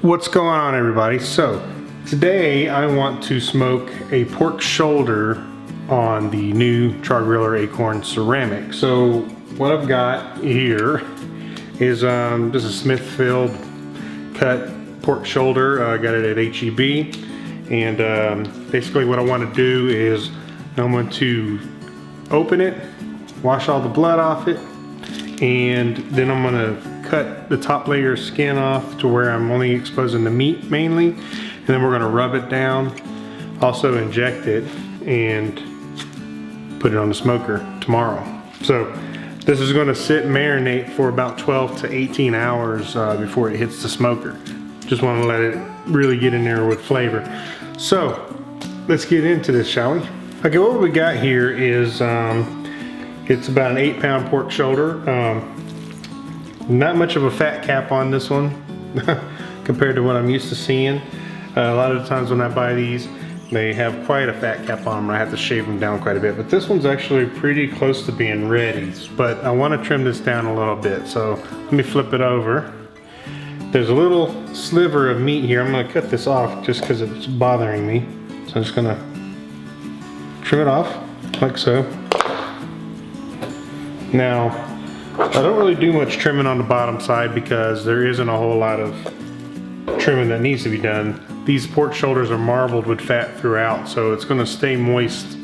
What's going on, everybody? So today I want to smoke a pork shoulder on the new Char-Griller AKORN ceramic. So what I've got here is this is Smithfield cut pork shoulder. I got it at HEB, and basically what I want to do is I'm going to open it, wash all the blood off it, and then I'm going to cut the top layer of skin off to where I'm only exposing the meat mainly, and then we're going to rub it down, also inject it, and put it on the smoker tomorrow. So this is going to sit and marinate for about 12 to 18 hours before it hits the smoker. Just want to let it really get in there with flavor. So let's get into this, shall we? Okay, what we got here is it's about an 8-pound pork shoulder. Not much of a fat cap on this one compared to what I'm used to seeing. A lot of the times when I buy these, they have quite a fat cap on them. I have to shave them down quite a bit, but this one's actually pretty close to being ready. But I want to trim this down a little bit, so let me flip it over. There's a little sliver of meat here. I'm going to cut this off just because it's bothering me. So I'm just going to trim it off like so. Now, I don't really do much trimming on the bottom side because there isn't a whole lot of trimming that needs to be done. These pork shoulders are marbled with fat throughout, so it's going to stay moist.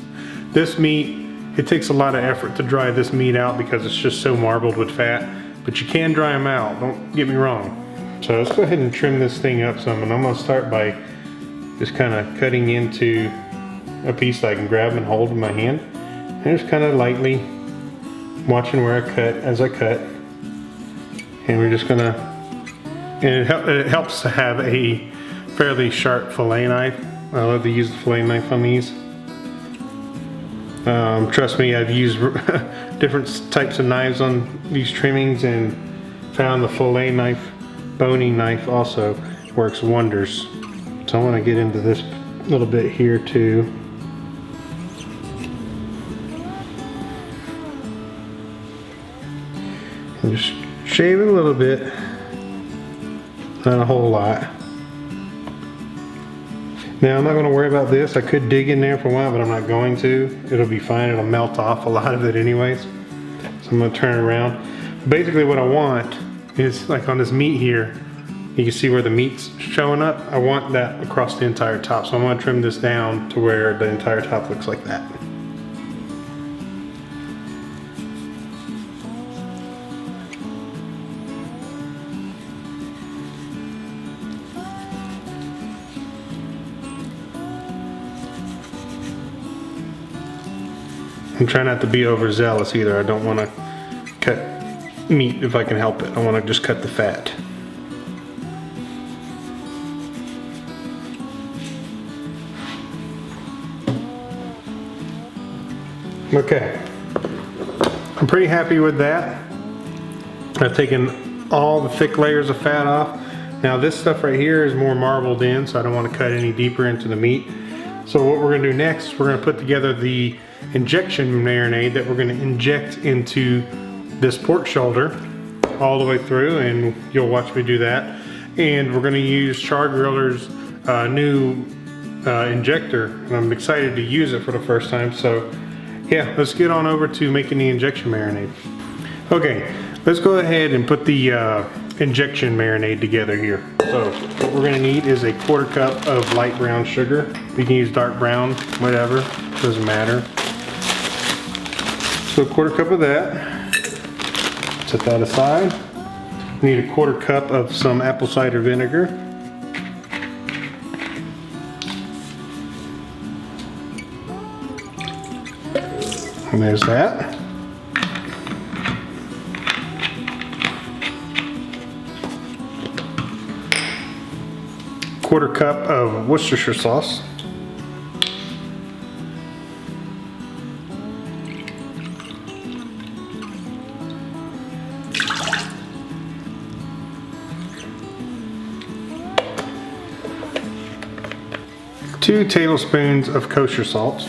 This meat, it takes a lot of effort to dry this meat out because it's just so marbled with fat, but you can dry them out, don't get me wrong. So let's go ahead and trim this thing up some, and I'm going to start by just kind of cutting into a piece that I can grab and hold in my hand, and just kind of lightly watching where I cut as I cut. And we're just gonna, and it helps to have a fairly sharp fillet knife. I love to use the fillet knife on these. Trust me, I've used different types of knives on these trimmings and found the fillet knife, boning knife also works wonders. So I want to get into this little bit here too. And just shave it a little bit, not a whole lot. Now I'm not going to worry about this. I could dig in there for a while, but I'm not going to. It'll be fine. It'll melt off a lot of it anyways. So I'm going to turn it around. Basically what I want is, like on this meat here, you can see where the meat's showing up. I want that across the entire top. So I'm going to trim this down to where the entire top looks like that. I'm trying not to be overzealous either. I don't want to cut meat if I can help it. I want to just cut the fat. Okay, I'm pretty happy with that. I've taken all the thick layers of fat off. Now this stuff right here is more marbled in, so I don't want to cut any deeper into the meat. So what we're going to do next, we're going to put together the injection marinade that we're going to inject into this pork shoulder all the way through, and you'll watch me do that. And we're going to use Char-Griller's new injector, and I'm excited to use it for the first time. So yeah, let's get on over to making the injection marinade. Okay, let's go ahead and put the injection marinade together here. So what we're going to need is a 1/4 cup of light brown sugar. You can use dark brown, whatever, doesn't matter. So 1/4 cup of that. Set that aside. We need a 1/4 cup of some apple cider vinegar. And there's that. Quarter cup of Worcestershire sauce. Two tablespoons of kosher salt.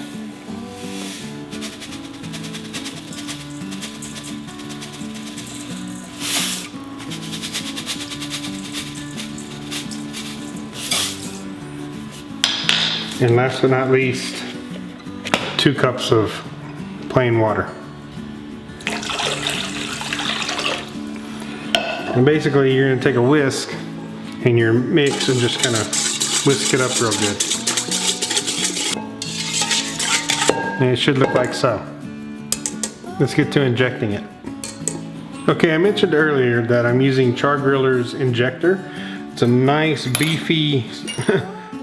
And last but not least, 2 cups of plain water. And basically you're gonna take a whisk in your mix and just kind of whisk it up real good. And it should look like so. Let's get to injecting it. Okay, I mentioned earlier that I'm using Char-Griller's injector. It's a nice beefy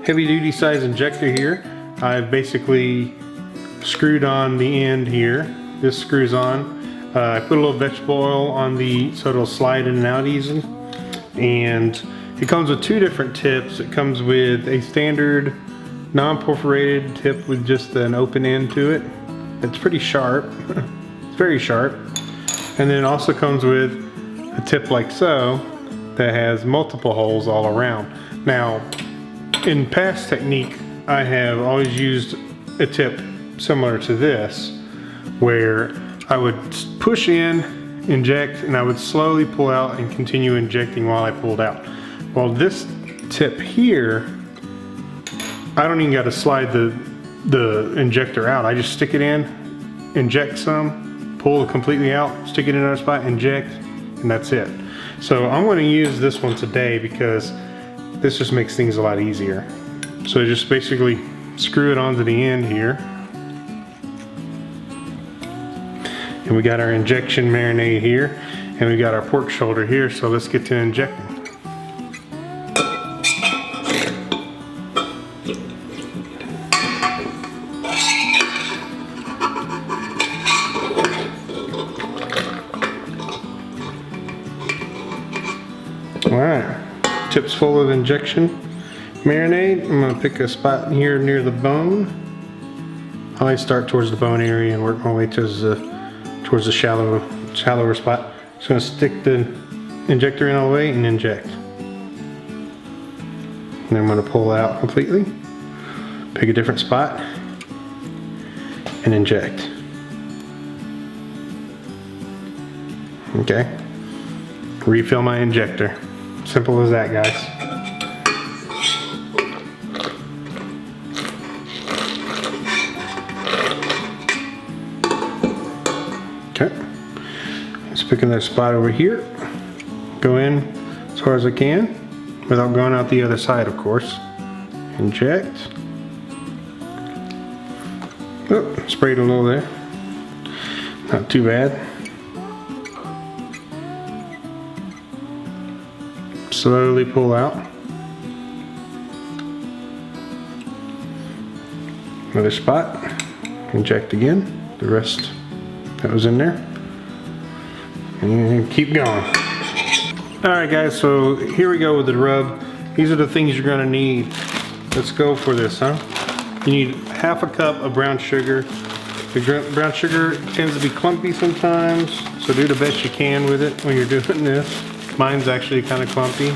heavy duty size injector here. I've basically screwed on the end here. This screws on. I put a little vegetable oil on the so it'll slide in and out easy. And it comes with 2 different tips. It comes with a standard non-perforated tip with just an open end to it. It's pretty sharp. It's very sharp. And then it also comes with a tip like so that has multiple holes all around. Now, in past technique, I have always used a tip similar to this, where I would push in, inject, and I would slowly pull out and continue injecting while I pulled out. Well, this tip here, I don't even got to slide the injector out. I just stick it in, inject some, pull it completely out, stick it in another spot, inject, and that's it. So I'm going to use this one today because this just makes things a lot easier. So just basically screw it onto the end here. And we got our injection marinade here, and we got our pork shoulder here, so let's get to injecting. Alright, tip's full of injection marinade. I'm going to pick a spot here near the bone. I like to start towards the bone area and work my way towards the shallower spot. Just going to stick the injector in all the way and inject. And then I'm going to pull out completely, pick a different spot, and inject. Okay, refill my injector. Simple as that, guys. Okay, let's pick another spot over here. Go in as far as I can without going out the other side, of course. Inject. Oh, sprayed a little there. Not too bad. Slowly pull out. Another spot. Inject again. The rest that was in there. And keep going. Alright guys, so here we go with the rub. These are the things you're going to need. Let's go for this, huh? You need half a cup of brown sugar. The brown sugar tends to be clumpy sometimes, so do the best you can with it when you're doing this. Mine's actually kind of clumpy.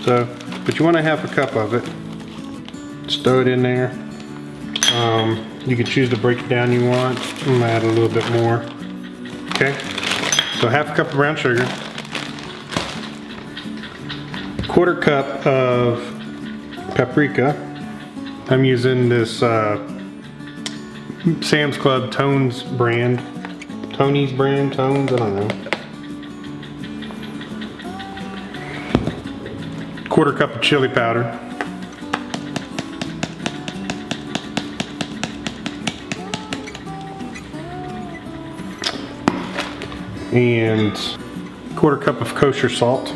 So, but you want a half a cup of it. Just throw it in there. You can choose the breakdown you want. I'm gonna add a little bit more. Okay, so half a cup of brown sugar. 1/4 cup of paprika. I'm using this Sam's Club Tones brand. Tony's brand, Tones, I don't know. 1/4 cup of chili powder. And 1/4 cup of kosher salt.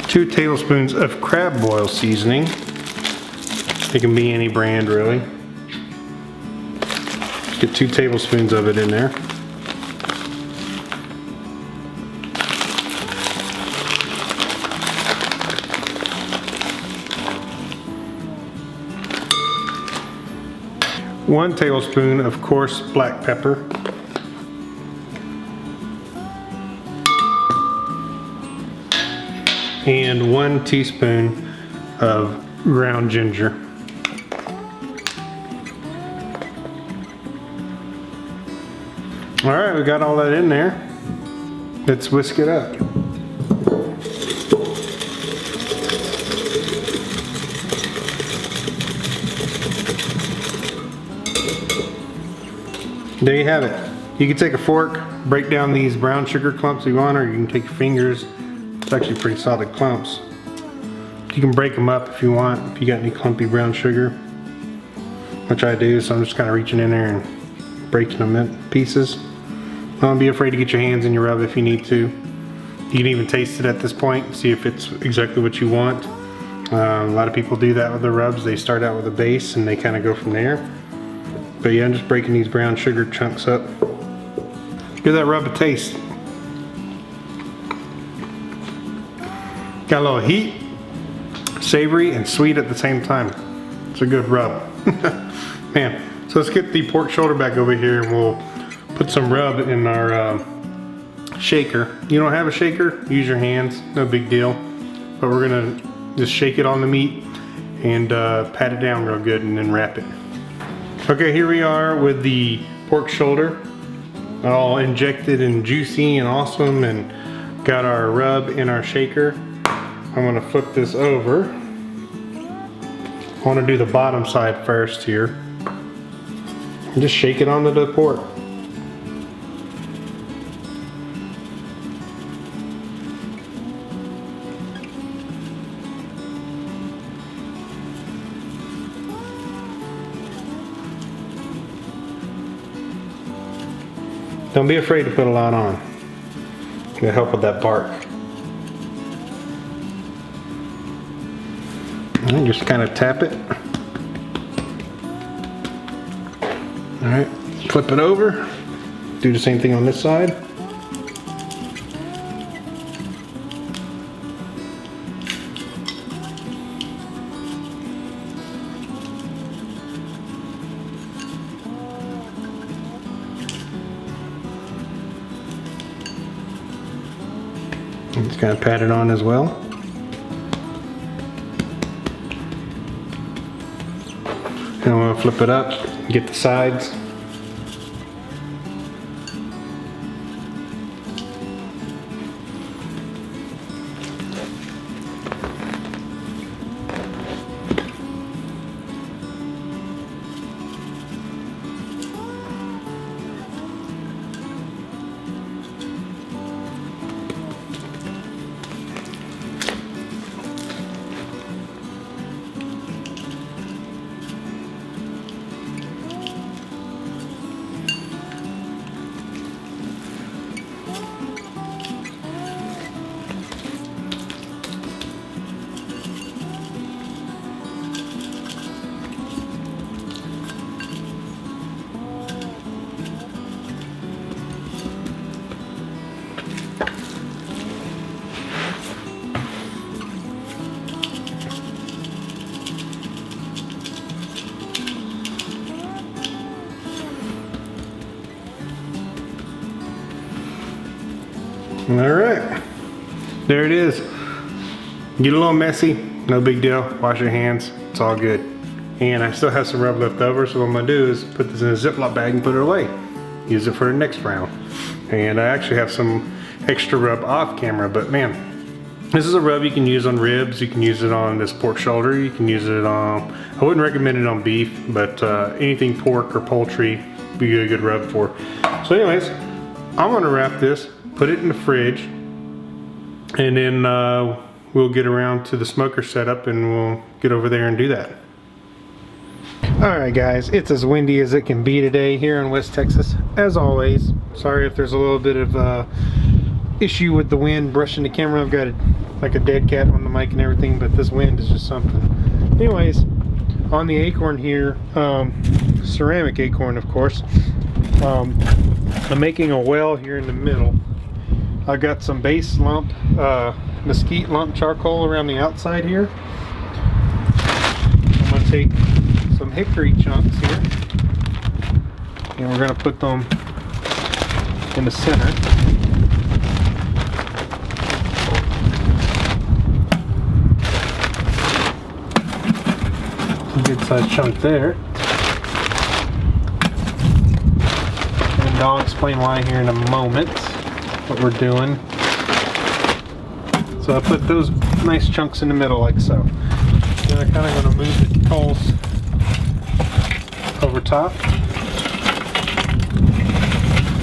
Two tablespoons of crab boil seasoning. It can be any brand really. Get 2 tablespoons of it in there. One tablespoon of coarse black pepper. and 1 teaspoon of ground ginger. All right, we got all that in there. Let's whisk it up. There you have it. You can take a fork, break down these brown sugar clumps if you want, or you can take your fingers. It's actually pretty solid clumps. You can break them up if you want, if you got any clumpy brown sugar, which I do, so I'm just kind of reaching in there and breaking them in pieces. Don't be afraid to get your hands in your rub if you need to. You can even taste it at this point, see if it's exactly what you want. A lot of people do that with their rubs. They start out with a base and they kind of go from there. But yeah, I'm just breaking these brown sugar chunks up. Give that rub a taste. Got a little heat, savory and sweet at the same time. It's a good rub. Man, so let's get the pork shoulder back over here and we'll put some rub in our shaker. You don't have a shaker? Use your hands, no big deal. But we're gonna just shake it on the meat and pat it down real good and then wrap it. Okay, here we are with the pork shoulder, all injected and juicy and awesome, and got our rub in our shaker. I'm gonna flip this over. I wanna do the bottom side first here. And just shake it onto the pork. Don't be afraid to put a lot on. It'll help with that bark. And just kind of tap it. Alright, flip it over. Do the same thing on this side. Just kind of pat it on as well. And I'm going to flip it up, get the sides. Alright, there it is. Get a little messy, no big deal. Wash your hands, it's all good. And I still have some rub left over, so what I'm gonna do is put this in a Ziploc bag and put it away. Use it for the next round. And I actually have some extra rub off camera, but man, this is a rub you can use on ribs, you can use it on this pork shoulder, you can use it on, I wouldn't recommend it on beef, but anything pork or poultry would be a good rub for. So anyways, I'm gonna wrap this, put it in the fridge, and then we'll get around to the smoker setup and we'll get over there and do that. Alright guys, it's as windy as it can be today here in West Texas, as always. Sorry if there's a little bit of issue with the wind brushing the camera. I've got like a dead cat on the mic and everything, but this wind is just something. Anyways, on the AKORN here, ceramic AKORN of course, I'm making a well here in the middle. I've got some base lump, mesquite lump charcoal around the outside here. I'm going to take some hickory chunks here and we're going to put them in the center. Good sized chunk there. And I'll explain why here in a moment what we're doing. So I put those nice chunks in the middle like so. Then I'm kind of going to move the coals over top.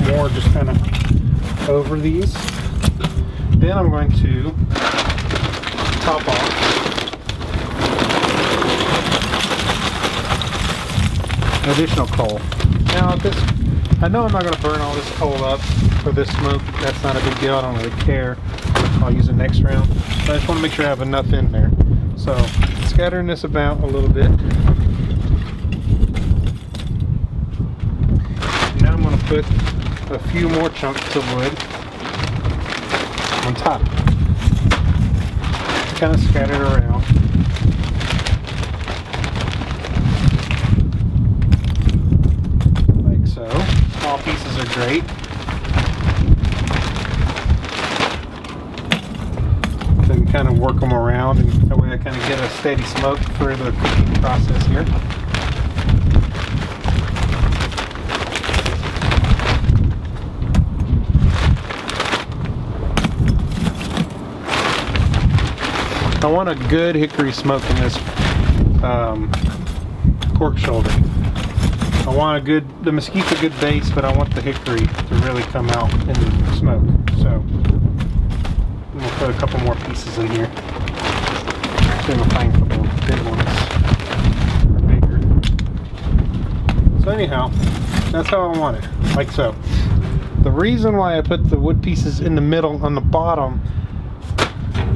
More just kind of over these. Then I'm going to top off additional coal. Now I know I'm not going to burn all this coal up for this smoke. That's not a big deal. I don't really care. I'll use it next round. But I just want to make sure I have enough in there. So scattering this about a little bit. Now I'm going to put a few more chunks of wood on top. Kind of scatter it around. Like so. Small pieces are great. So you can kind of work them around, and that way I kind of get a steady smoke for the cooking process here. I want a good hickory smoke in this pork shoulder. I want the mesquite's a good base, but I want the hickory to really come out in the smoke. So I'm gonna put a couple more pieces in here. So I'm gonna find a couple of big ones, or bigger. So anyhow, that's how I want it, like so. The reason why I put the wood pieces in the middle on the bottom,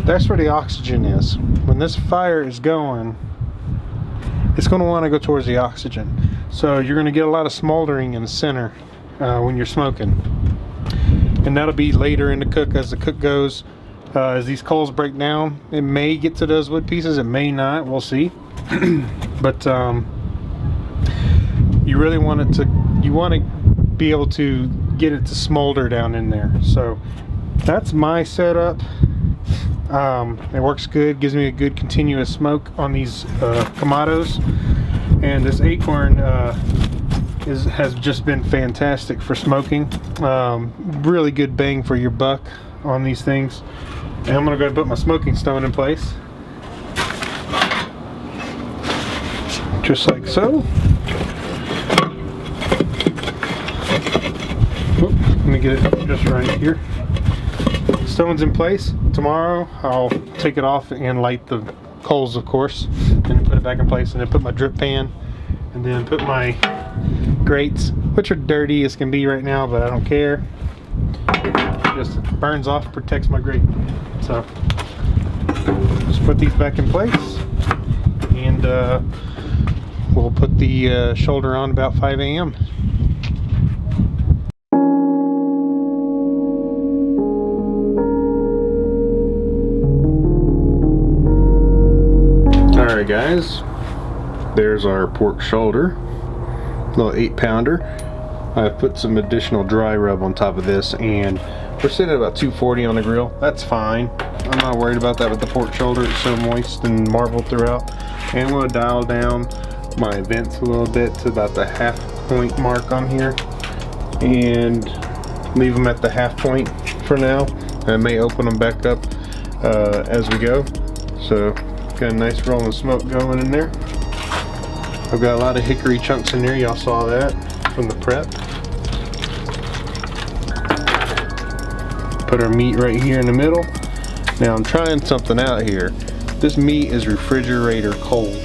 that's where the oxygen is. When this fire is going, it's going to want to go towards the oxygen. So you're going to get a lot of smoldering in the center when you're smoking. And that'll be later in the cook as the cook goes. As these coals break down, it may get to those wood pieces, it may not, we'll see. But you really want it to, you want to be able to get it to smolder down in there. So that's my setup. It works good, gives me a good continuous smoke on these Kamados, and this AKORN has just been fantastic for smoking. Really good bang for your buck on these things. And I'm gonna go ahead and put my smoking stone in place, just like so. Oop, let me get it just right here. Stone's in place. Tomorrow I'll take it off and light the coals, of course, and put it back in place, and then put my drip pan, and then put my grates, which are dirty as can be right now, but I don't care. Just burns off, protects my grate. So just put these back in place, and we'll put the shoulder on about 5 a.m. Alright guys, there's our pork shoulder, little 8-pounder. I've put some additional dry rub on top of this, and we're sitting at about 240 on the grill. That's fine. I'm not worried about that with the pork shoulder. It's so moist and marbled throughout. And we'll dial down my vents a little bit to about the half point mark on here, and leave them at the half point for now. I may open them back up as we go. So got a nice rolling smoke going in there. I've got a lot of hickory chunks in there. Y'all saw that from the prep. Put our meat right here in the middle. Now I'm trying something out here. This meat is refrigerator cold.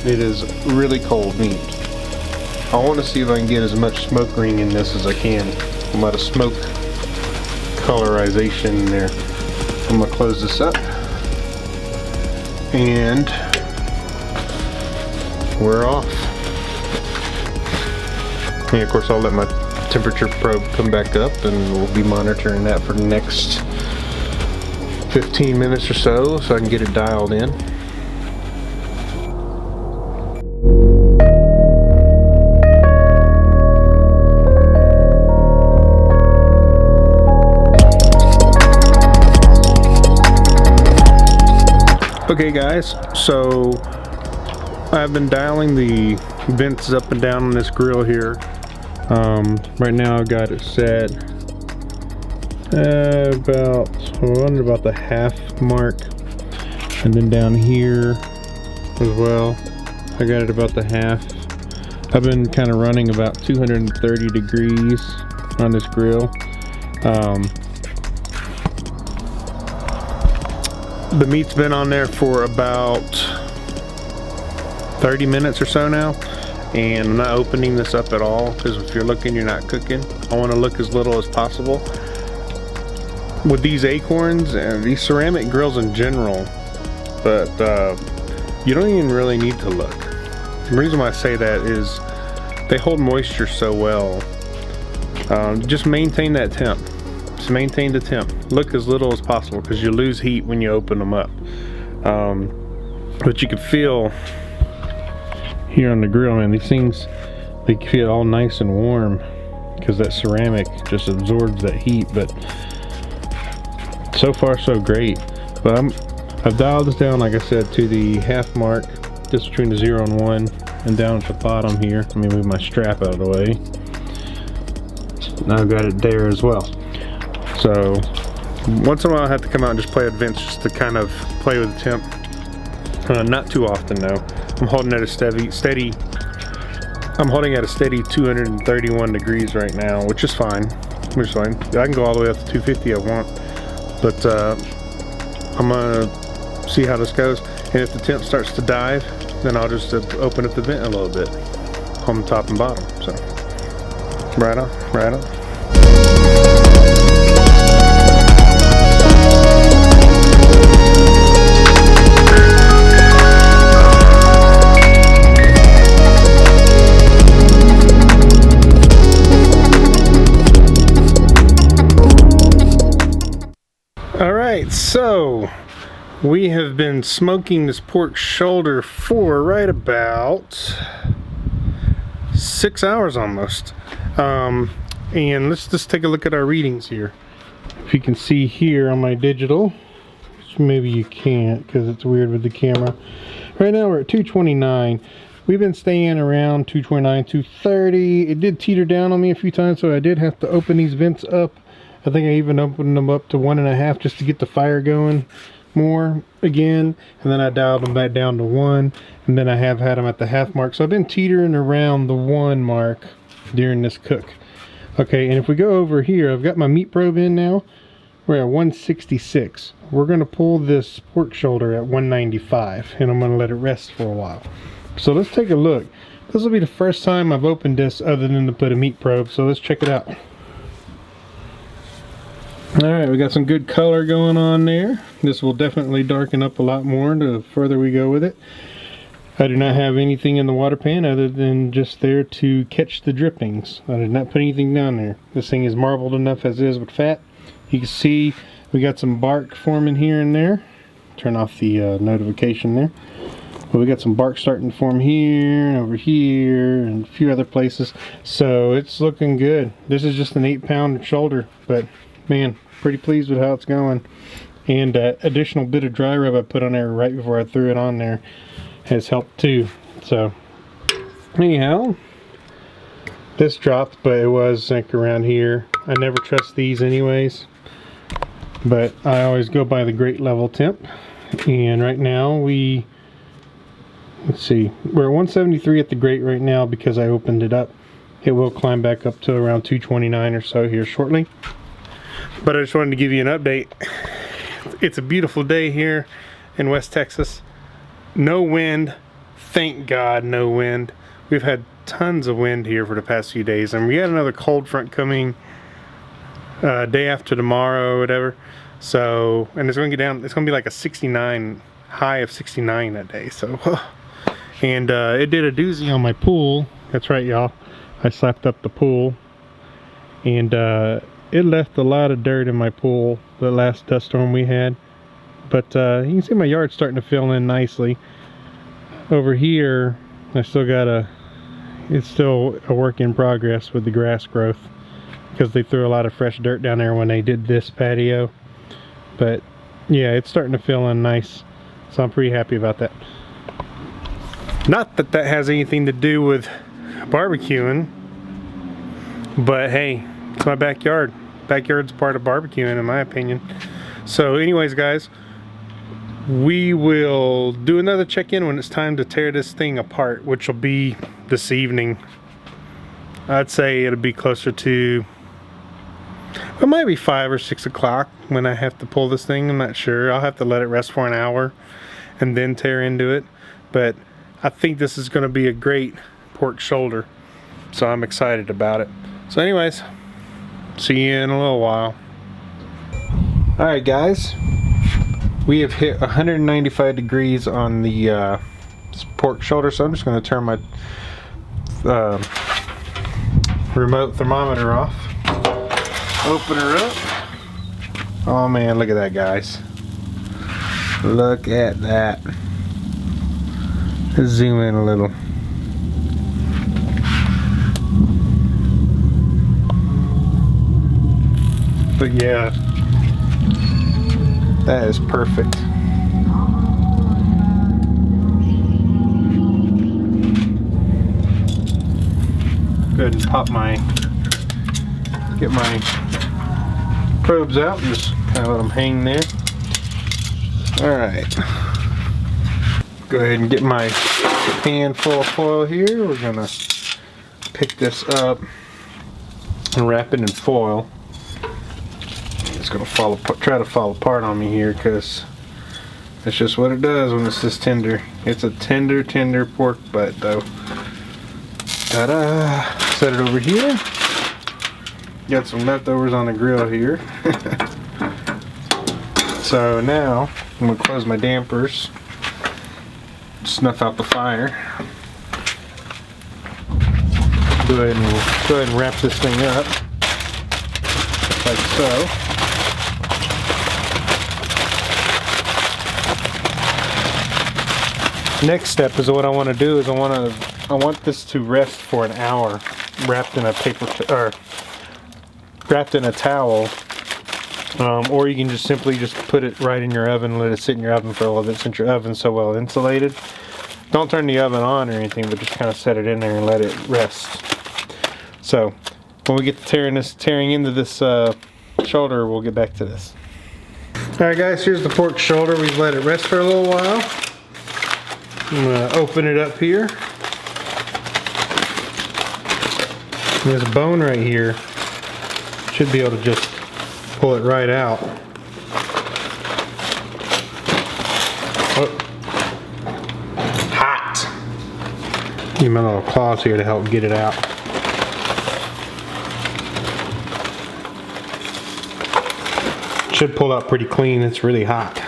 It is really cold meat. I want to see if I can get as much smoke ring in this as I can. A lot of smoke colorization in there. I'm going to close this up. And we're off. And of course I'll let my temperature probe come back up, and we'll be monitoring that for the next 15 minutes or so I can get it dialed in. Okay guys, so I've been dialing the vents up and down on this grill here. Right now I've got it set about the half mark, and then down here as well I got it about the half. I've been kind of running about 230 degrees on this grill. The meat's been on there for about 30 minutes or so now, and I'm not opening this up at all, because if you're looking, you're not cooking. I want to look as little as possible. With these AKORNs and these ceramic grills in general, but you don't even really need to look. The reason why I say that is they hold moisture so well. Just maintain that temp. Just maintain the temp. Look as little as possible, because you lose heat when you open them up. But you can feel here on the grill, man, these things, they feel all nice and warm because that ceramic just absorbs that heat. But so far so great. But I've dialed this down, like I said, to the half mark, just between the 0 and 1, and down at the bottom here. Let me move my strap out of the way. Now I've got it there as well. So once in a while I have to come out and just play with vents, just to kind of play with the temp. Not too often though. I'm holding at a steady. I'm holding at a steady 231 degrees right now, which is fine. Which is fine. I can go all the way up to 250 if I want, but I'm gonna see how this goes. And if the temp starts to dive, then I'll just open up the vent a little bit on the top and bottom. So right on, right on. Alright, so we have been smoking this pork shoulder for right about 6 hours almost. And let's just take a look at our readings here. If you can see here on my digital, which maybe you can't because it's weird with the camera. Right now we're at 229. We've been staying around 229, 230. It did teeter down on me a few times, so I did have to open these vents up. I think I even opened them up to 1.5 just to get the fire going more again, and then I dialed them back down to 1, and then I have had them at the half mark. So I've been teetering around the 1 mark during this cook. Okay, and if we go over here, I've got my meat probe in now. We're at 166. We're going to pull this pork shoulder at 195, and I'm going to let it rest for a while. So let's take a look. This will be the first time I've opened this other than to put a meat probe, so let's check it out. Alright, we got some good color going on there. This will definitely darken up a lot more the further we go with it. I do not have anything in the water pan other than just there to catch the drippings. I did not put anything down there. This thing is marbled enough as is with fat. You can see we got some bark forming here and there. Turn off the notification there. But we got some bark starting to form here and over here and a few other places. So it's looking good. This is just an 8-pound shoulder, but man, pretty pleased with how it's going. And additional bit of dry rub I put on there right before I threw it on there has helped too. So anyhow, this dropped, but it was like around here. I never trust these anyways, but I always go by the grate level temp. And right now let's see, we're at 173 at the grate right now because I opened it up. It will climb back up to around 229 or so here shortly. But I just wanted to give you an update. It's a beautiful day here in West Texas. No wind, thank God, no wind. We've had tons of wind here for the past few days, and we got another cold front coming day after tomorrow or whatever. So, and it's going to get down, it's going to be like a 69, high of 69 that day. So, and it did a doozy on my pool. That's right, y'all. I slapped up the pool, and it left a lot of dirt in my pool the last dust storm we had. But you can see my yard's starting to fill in nicely. Over here, I still got it's still a work in progress with the grass growth, because they threw a lot of fresh dirt down there when they did this patio. But yeah, it's starting to fill in nice, so I'm pretty happy about that. Not that that has anything to do with barbecuing, but hey, it's my backyard. Backyard's part of barbecuing, in my opinion. So anyways, guys, we will do another check-in when it's time to tear this thing apart, which will be this evening. I'd say it'll be closer to, it might be 5 or 6 o'clock when I have to pull this thing. I'm not sure. I'll have to let it rest for an hour and then tear into it. But I think this is going to be a great pork shoulder, so I'm excited about it. So anyways, see you in a little while. Alright guys, we have hit 195 degrees on the pork shoulder, so I'm just going to turn my remote thermometer off. Open her up. Oh man, look at that, guys. Look at that. Let's zoom in a little. But yeah, that is perfect. Go ahead and get my probes out and just kind of let them hang there. Alright. Go ahead and get my pan full of foil here. We're gonna pick this up and wrap it in foil. It's gonna try to fall apart on me here, because that's just what it does when it's this tender. It's a tender pork butt though. Ta-da! Set it over here. Got some leftovers on the grill here. So now I'm gonna close my dampers, snuff out the fire. Go ahead and wrap this thing up like so. Next step is what I want to do is I want this to rest for an hour, wrapped in a wrapped in a towel, or you can just simply put it right in your oven, let it sit in your oven for a little bit since your oven's so well insulated. Don't turn the oven on or anything, but just kind of set it in there and let it rest. So when we get to tearing into this shoulder, we'll get back to this. Alright guys, here's the pork shoulder. We've let it rest for a little while. I'm going to open it up here. There's a bone right here. Should be able to just pull it right out. Oh. Hot! Use my little claws here to help get it out. Should pull out pretty clean. It's really hot.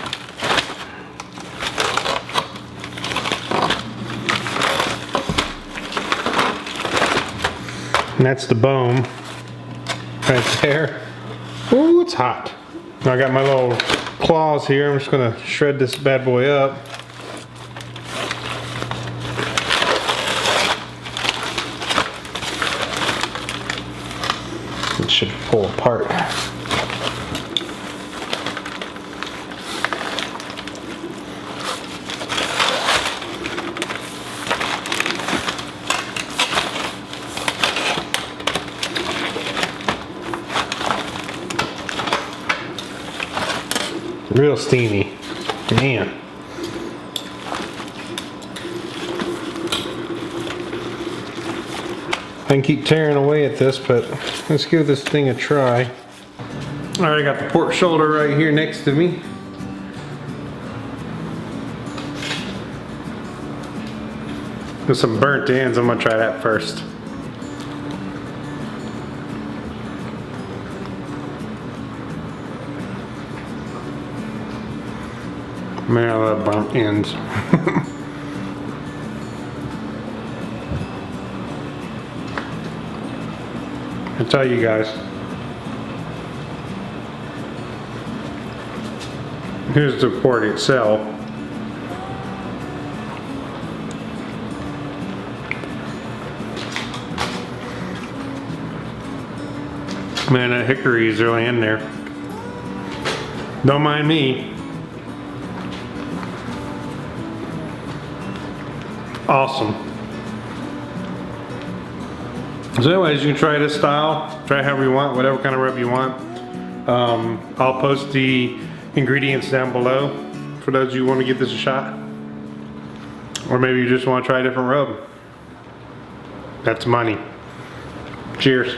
And that's the bone right there. Ooh, it's hot. Now I got my little claws here. I'm just going to shred this bad boy up. It should pull apart. Real steamy. Man. I can keep tearing away at this, but let's give this thing a try. Alright, I got the pork shoulder right here next to me. With some burnt ends, I'm gonna try that first. Man, I love burnt ends. I tell you guys, here's the pork itself. Man, that hickory is really in there. Don't mind me. Awesome. So anyways, you can try this style, try however you want, whatever kind of rub you want. I'll post the ingredients down below for those of you who want to give this a shot. Or maybe you just want to try a different rub. That's money. Cheers.